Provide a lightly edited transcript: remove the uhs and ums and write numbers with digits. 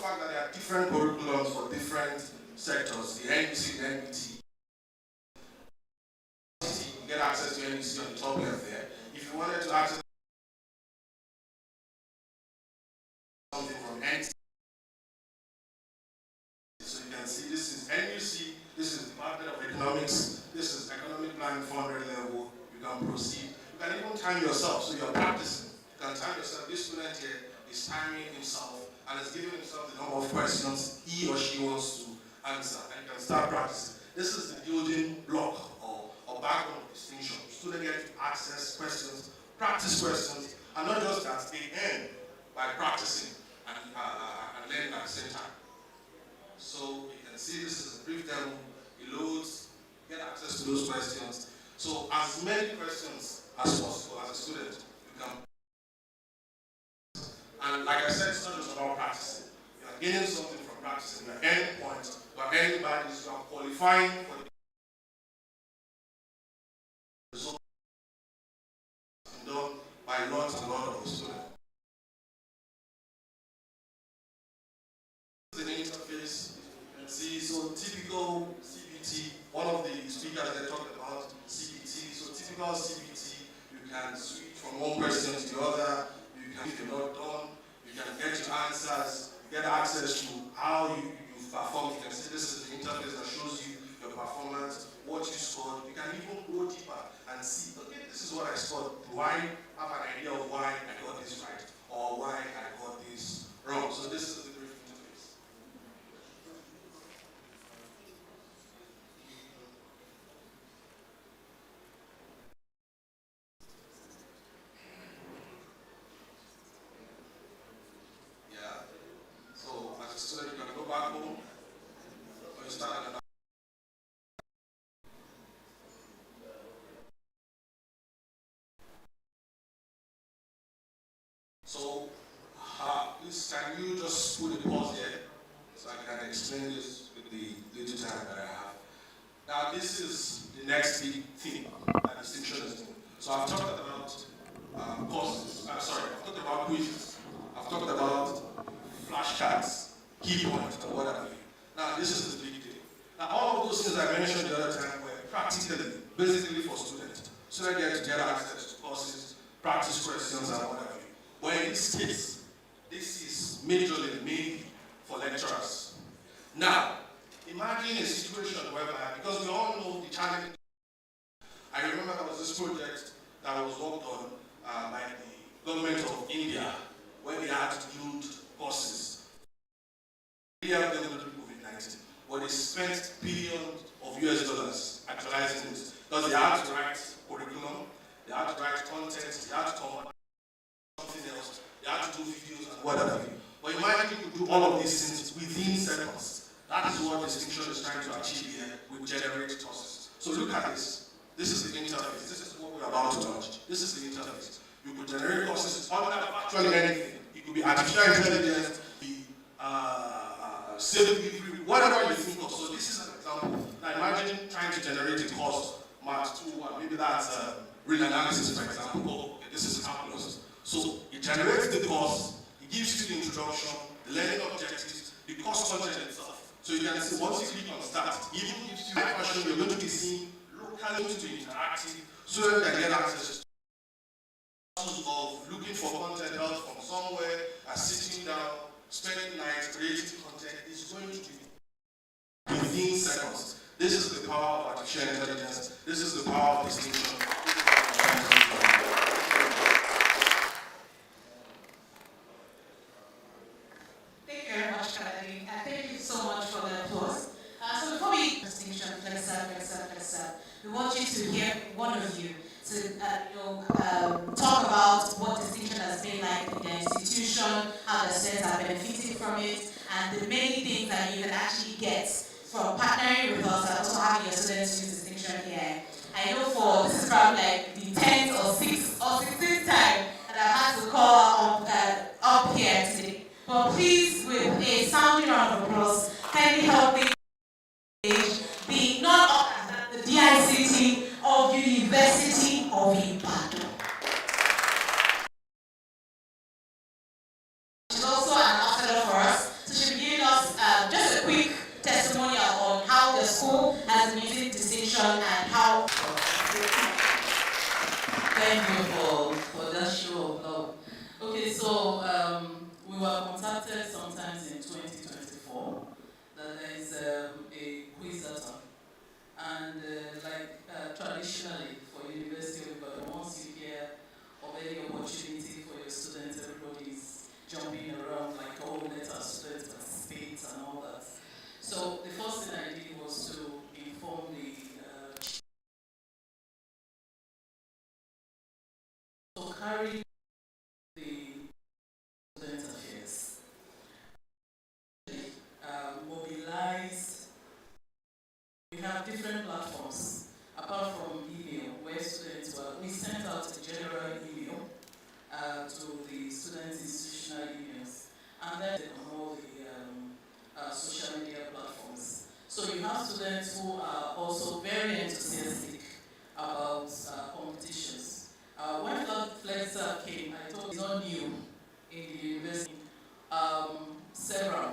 fact that there are different curriculums for different sectors, the NUC, the NBT. You get access to NUC on the top left there. If you wanted to access something from NC, so you can see this is NUC, this is Department of Economics, this is Economic Planning 400 level, you can proceed. You can even time yourself, so you're practicing. You can time yourself. This student here is timing himself and is giving himself the number of questions he or she wants to answer, and you can start practicing. This is the building block or background of distinction. Students get to access questions, practice questions, and not just that, they end by practicing and learning at the same time. So you can see this is a brief demo. It loads, get access to those questions. So as many questions as possible as a student, you can. And like I said, it's not just about practicing. You are gaining something from practicing. You are earning points. You are earning badges. You are qualifying for the result done by lots and lots of the students. This is an interface. You can see, so typical CBT, one of the speakers that talked about CBT. So typical CBT, you can switch from one question to the other. You can, if you're not done, you can get your answers, get access to how you've performed. You can see this is the interface that shows you your performance, what you scored. You can even go deeper and see, okay, this is what I scored. Do I have an idea of why I got this right or why I got this wrong? So this is the brief interface. So, please, can you just put a pause here so I can explain this with the little time that I have. Now, this is the next big thing that distinction is doing. So, I've talked about courses. I've talked about quizzes. I've talked about flashcards, key points, and whatever. Now, this is the big thing. Now, all of those things I mentioned the other time were practically, basically for students. So they get to get access to courses, practice questions, and whatever. But in this case, this is majorly maybe for lecturers. Now, imagine a situation whereby, because we all know the challenge. I remember there was this project that was worked on by the government of India, where they had to build courses. India dealt with COVID-19, where they spent billions of US dollars actualizing this. Because they had to write curriculum, they had to write content, they had to talk something else, they had to do videos and whatever. But imagine you could do all of these things within seconds. That is what distinction is trying to achieve here with generate courses. So look at this. This is the interface. This is what we're about to launch. This is the interface. You could generate courses on actually anything. It could be artificial intelligence, be self-delivery, whatever you think of. So this is an example. Now imagine trying to generate a course, Math 2, maybe that's real analysis, for example. Okay, this is calculus. So it generates the course, it gives you the introduction, the learning objectives, the course content itself. So you can see once you click on start, it even gives you the question you're going to be seeing locally to be interactive so that you can get access to of looking for content else from somewhere and sitting down, spending nights creating content is going to be within seconds. This is the power of artificial intelligence. This is the power of distinction. Thank you so much for the applause. So before we distinction, FlexiSAF, we want you to hear one of you to talk about what distinction has been like in the institution, how the students are benefiting from it, and the many things that you can actually get from partnering with us and also having your students use distinction here. I know this is probably like the 10th or 6th or 16th time that I've had to call up here today. But please, with a sounding round of applause, kindly help me the the ICT of University of Ibadan. She's also an ambassador for us, so she'll be school has been using distinction and how. Thank you for that show of love. Okay, so we were contacted sometimes in 2024 that there is a quizathon. And traditionally for University of Ibadan, once you hear of any opportunity for your students, everybody is jumping around like, oh, let our students participate and all that. So the first thing I did was to inform the to carry the student affairs, mobilize. We have different platforms apart from email where students were. We sent out a general email to the students' institutional emails, and then on all the social media platforms. So you have students who are also very enthusiastic about competitions. When FlexiSAF came, I thought it's not new in the university. Several